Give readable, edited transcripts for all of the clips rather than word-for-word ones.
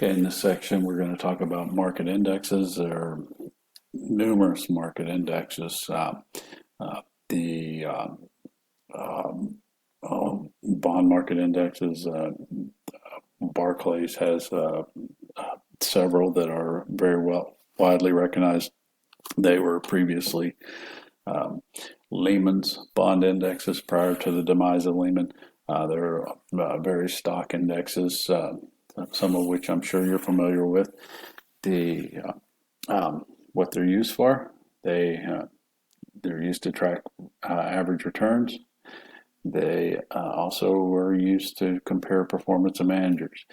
Okay, in this section, we're going to talk about market indexes. There are numerous market indexes. Uh, the bond market indexes, Barclays has several that are very well widely recognized. They were previously um, Lehman's bond indexes prior to the demise of Lehman. There are various stock indexes, some of which I'm sure you're familiar with. The what they're used for, they're used to track average returns. They also were used to compare performance of managers.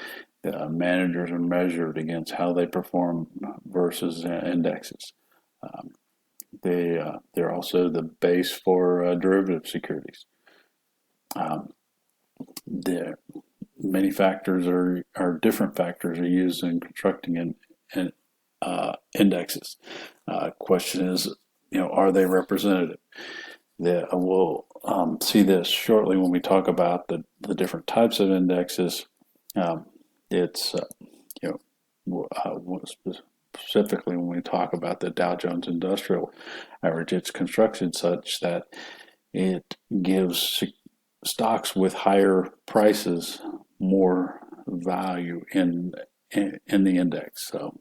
Managers are measured against how they perform versus indexes. Um, they're also the base for derivative securities. Um, the many factors are different factors are used in constructing indexes. Question is, are they representative? We'll see this shortly when we talk about the different types of indexes. It's specifically when we talk about the Dow Jones Industrial Average, it's constructed such that it gives stocks with higher prices more value in the index. So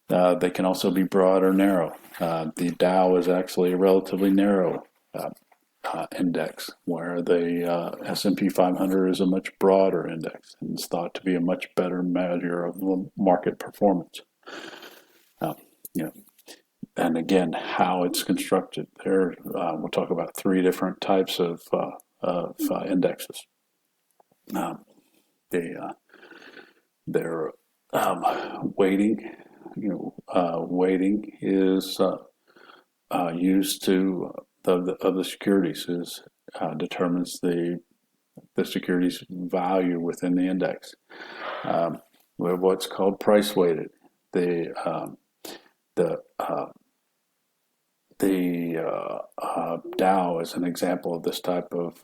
they can also be broad or narrow. The Dow is actually a relatively narrow index, where the S&P 500 is a much broader index and is thought to be a much better measure of market performance. Uh, you know, and again, how it's constructed. We'll talk about three different types of indexes. They their weighting, weighting is used to of the securities is determines the security's value within the index. We have what's called price weighted. The the Dow is an example of this type of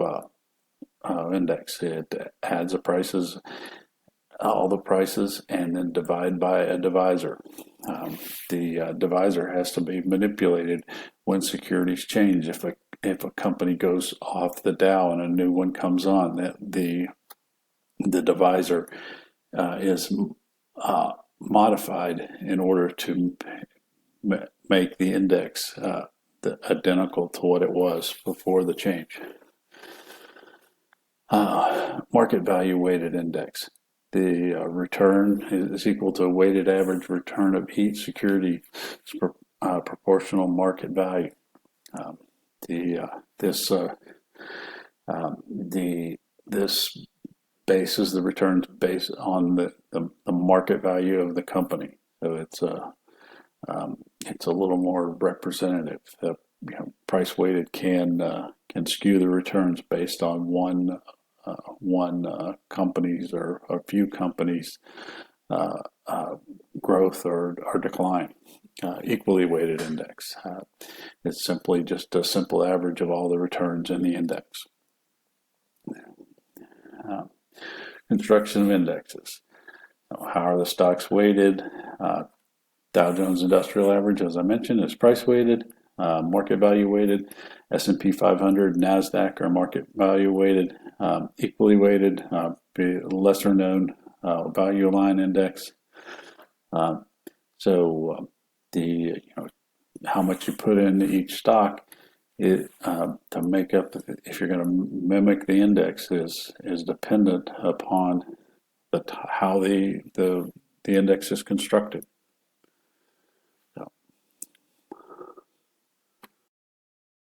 index. It adds all the prices, and then divide by a divisor. The divisor has to be manipulated when securities change. If a company goes off the Dow and a new one comes on, the divisor is modified in order to make the index identical to what it was before the change. Market value weighted index. The return is equal to a weighted average return of each security's proportional market value. This bases the returns based on the market value of the company. So it's a little more representative. Price weighted can skew the returns based on one company's or a few companies' growth or decline. Equally weighted index. It's simply just a simple average of all the returns in the index. Construction of indexes. How are the stocks weighted? Dow Jones Industrial Average, as I mentioned, is price weighted. Market value weighted. S&P 500, NASDAQ are market value weighted. Equally weighted, lesser known value line index. So how much you put into each stock to make up, if you're going to mimic the index, is dependent upon how the index is constructed.